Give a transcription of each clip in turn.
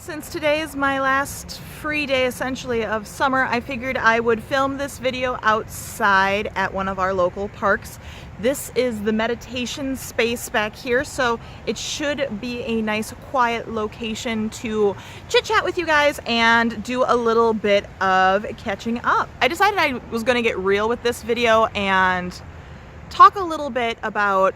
Since today is my last free day essentially of summer, I figured I would film this video outside at one of our local parks. This is the meditation space back here, so it should be a nice quiet location to chit chat with you guys and do a little bit of catching up. I decided I was going to get real with this video and talk a little bit about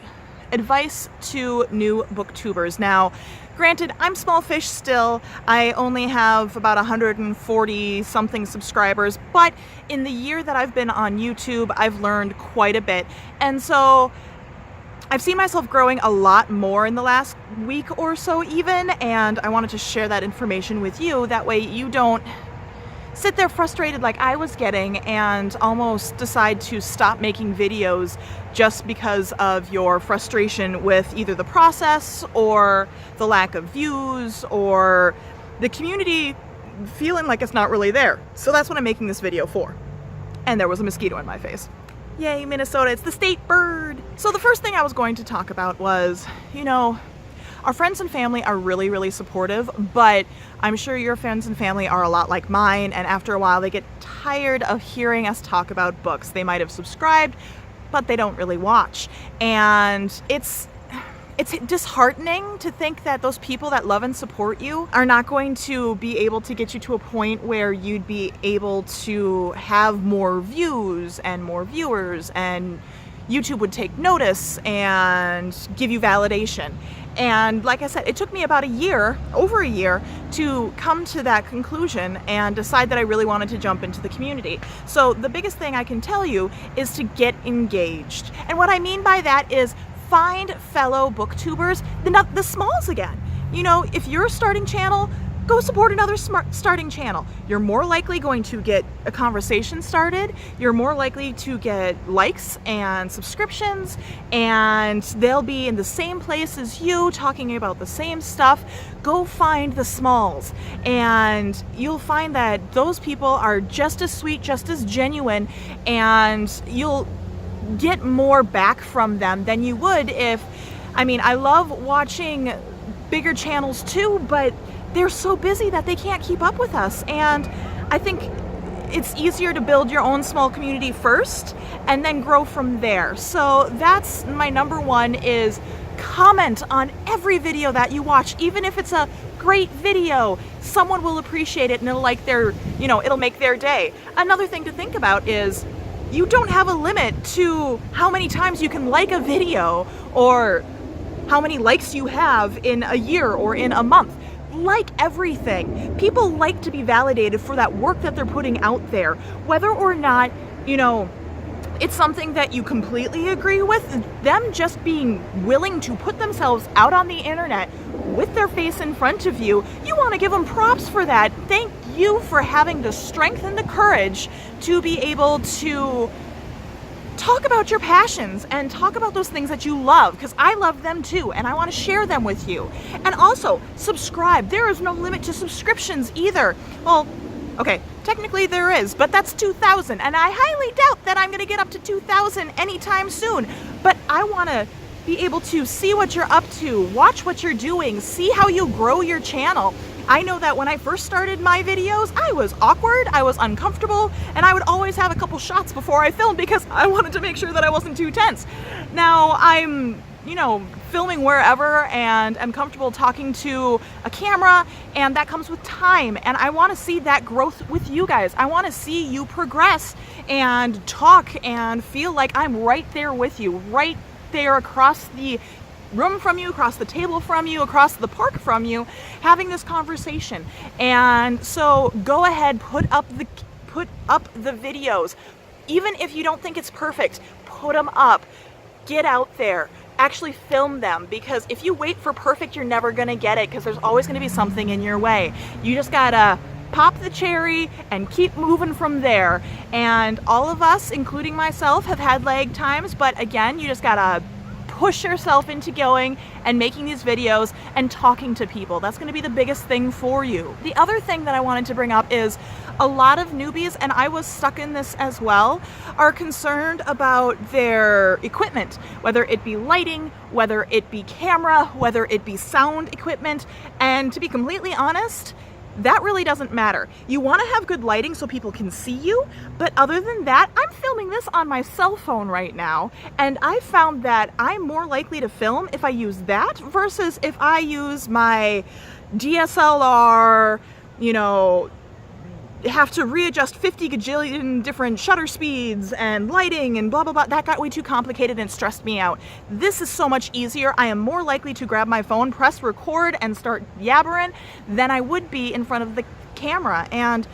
advice to new booktubers. Now, granted, I'm small fish still. I only have about 140 something subscribers, but in the year that I've been on YouTube, I've learned quite a bit. And so I've seen myself growing a lot more in the last week or so even, and I wanted to share that information with you. That way you don't sit there frustrated like I was getting and almost decide to stop making videos just because of your frustration with either the process or the lack of views or the community feeling like it's not really there. So that's what I'm making this video for. And there was a mosquito in my face. Yay, Minnesota, it's the state bird. So the first thing I was going to talk about was, our friends and family are really, really supportive, but I'm sure your friends and family are a lot like mine, and after a while they get tired of hearing us talk about books. They might have subscribed, but they don't really watch. And it's disheartening to think that those people that love and support you are not going to be able to get you to a point where you'd be able to have more views and more viewers, and YouTube would take notice and give you validation. And like I said, it took me about over a year, to come to that conclusion and decide that I really wanted to jump into the community. So the biggest thing I can tell you is to get engaged. And what I mean by that is find fellow booktubers, the smalls again. If you're a starting channel, go support another starting channel. You're more likely going to get a conversation started. You're more likely to get likes and subscriptions, and they'll be in the same place as you, talking about the same stuff. Go find the smalls, and you'll find that those people are just as sweet, just as genuine, and you'll get more back from them than you would if, I love watching bigger channels too, but they're so busy that they can't keep up with us. And I think it's easier to build your own small community first and then grow from there. So that's my number one, is comment on every video that you watch. Even if it's a great video, someone will appreciate it and it'll make their day. Another thing to think about is you don't have a limit to how many times you can like a video or how many likes you have in a year or in a month. Like everything. People like to be validated for that work that they're putting out there. Whether or not, it's something that you completely agree with, them just being willing to put themselves out on the internet with their face in front of you, you want to give them props for that. Thank you for having the strength and the courage to be able to talk about your passions and talk about those things that you love, because I love them too and I want to share them with you. And also subscribe. There is no limit to subscriptions either. Well, okay, technically there is, but that's 2,000, and I highly doubt that I'm going to get up to 2,000 anytime soon. But I want to be able to see what you're up to, watch what you're doing, see how you grow your channel. I know that when I first started my videos, I was awkward, I was uncomfortable, and I would always have a couple shots before I filmed because I wanted to make sure that I wasn't too tense. Now I'm, filming wherever and I'm comfortable talking to a camera, and that comes with time, and I want to see that growth with you guys. I want to see you progress and talk and feel like I'm right there with you, right there across the room from you, across the table from you, across the park from you, having this conversation. And so go ahead, put up the videos. Even if you don't think it's perfect, put them up. Get out there. Actually film them, because if you wait for perfect, you're never gonna get it, because there's always gonna be something in your way. You just gotta pop the cherry and keep moving from there. And all of us, including myself, have had lag times, but again, you just gotta push yourself into going and making these videos and talking to people. That's going to be the biggest thing for you. The other thing that I wanted to bring up is a lot of newbies, and I was stuck in this as well, are concerned about their equipment, whether it be lighting, whether it be camera, whether it be sound equipment. And to be completely honest, that really doesn't matter. You want to have good lighting so people can see you, but other than that, I'm filming this on my cell phone right now, and I found that I'm more likely to film if I use that versus if I use my DSLR, you know, have to readjust 50 gajillion different shutter speeds and lighting and blah blah blah. That got way too complicated and stressed me out. This is so much easier. I am more likely to grab my phone, press record, and start yabbering than I would be in front of the camera. And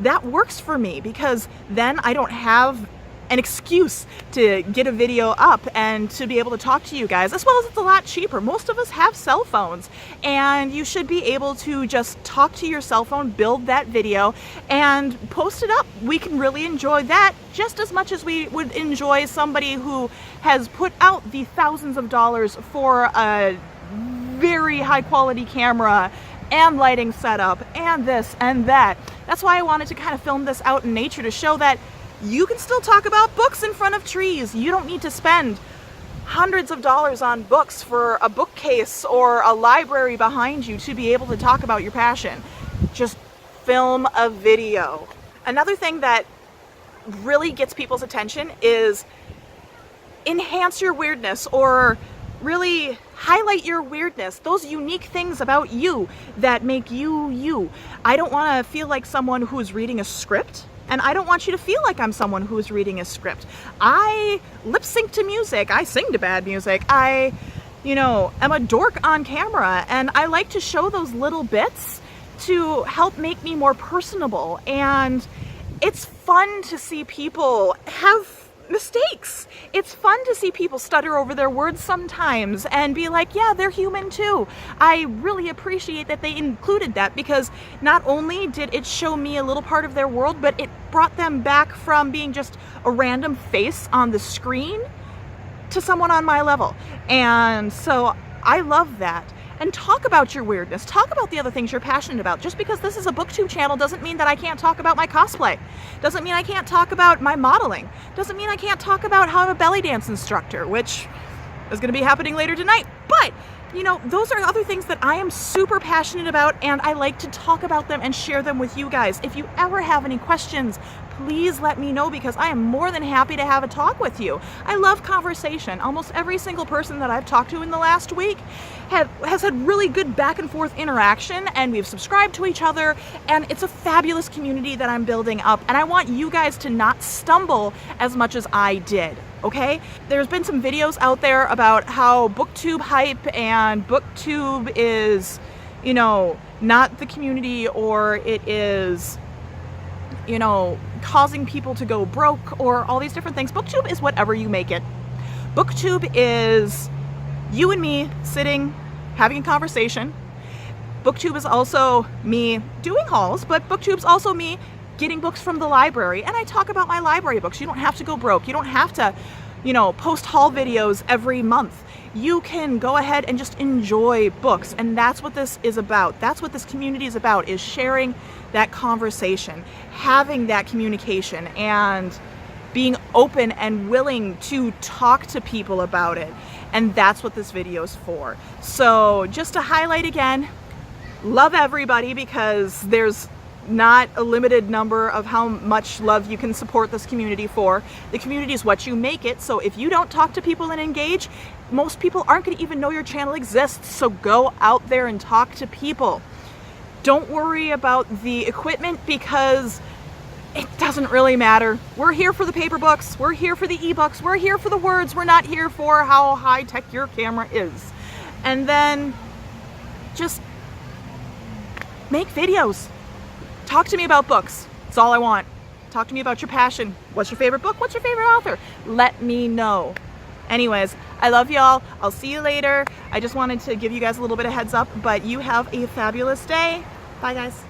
that works for me because then I don't have an excuse to get a video up and to be able to talk to you guys, as well as it's a lot cheaper. Most of us have cell phones, and you should be able to just talk to your cell phone, build that video, and post it up. We can really enjoy that just as much as we would enjoy somebody who has put out the thousands of dollars for a very high quality camera and lighting setup and this and that. That's why I wanted to kind of film this out in nature to show that you can still talk about books in front of trees. You don't need to spend hundreds of dollars on books for a bookcase or a library behind you to be able to talk about your passion. Just film a video. Another thing that really gets people's attention is enhance your weirdness, or really highlight your weirdness, those unique things about you that make you you. I don't want to feel like someone who's reading a script. And I don't want you to feel like I'm someone who's reading a script. I lip sync to music. I sing to bad music. I, am a dork on camera, and I like to show those little bits to help make me more personable. And it's fun to see people have mistakes. It's fun to see people stutter over their words sometimes and be like, yeah, they're human too. I really appreciate that they included that, because not only did it show me a little part of their world, but it brought them back from being just a random face on the screen to someone on my level. And so I love that. And talk about your weirdness. Talk about the other things you're passionate about. Just because this is a booktube channel doesn't mean that I can't talk about my cosplay. Doesn't mean I can't talk about my modeling. Doesn't mean I can't talk about how I'm a belly dance instructor, which is going to be happening later tonight. But, those are other things that I am super passionate about, and I like to talk about them and share them with you guys. If you ever have any questions, please let me know, because I am more than happy to have a talk with you. I love conversation. Almost every single person that I've talked to in the last week has had really good back and forth interaction, and we've subscribed to each other, and it's a fabulous community that I'm building up, and I want you guys to not stumble as much as I did. Okay? There's been some videos out there about how booktube hype and booktube is, not the community, or it is, causing people to go broke, or all these different things. Booktube is whatever you make it. Booktube is you and me sitting, having a conversation. Booktube is also me doing hauls, but Booktube's also me getting books from the library, and I talk about my library books. You don't have to go broke. You don't have to, post haul videos every month. You can go ahead and just enjoy books, and that's what this is about. That's what this community is about, is sharing that conversation, having that communication, and being open and willing to talk to people about it. And that's what this video is for. So just to highlight again, love everybody, because there's not a limited number of how much love you can support this community for. The community is what you make it. So if you don't talk to people and engage, most people aren't going to even know your channel exists. So go out there and talk to people. Don't worry about the equipment, because it doesn't really matter. We're here for the paper books. We're here for the ebooks. We're here for the words. We're not here for how high tech your camera is. And then just make videos. Talk to me about books. That's all I want. Talk to me about your passion. What's your favorite book? What's your favorite author? Let me know. Anyways, I love y'all. I'll see you later. I just wanted to give you guys a little bit of heads up, but you have a fabulous day. Bye, guys.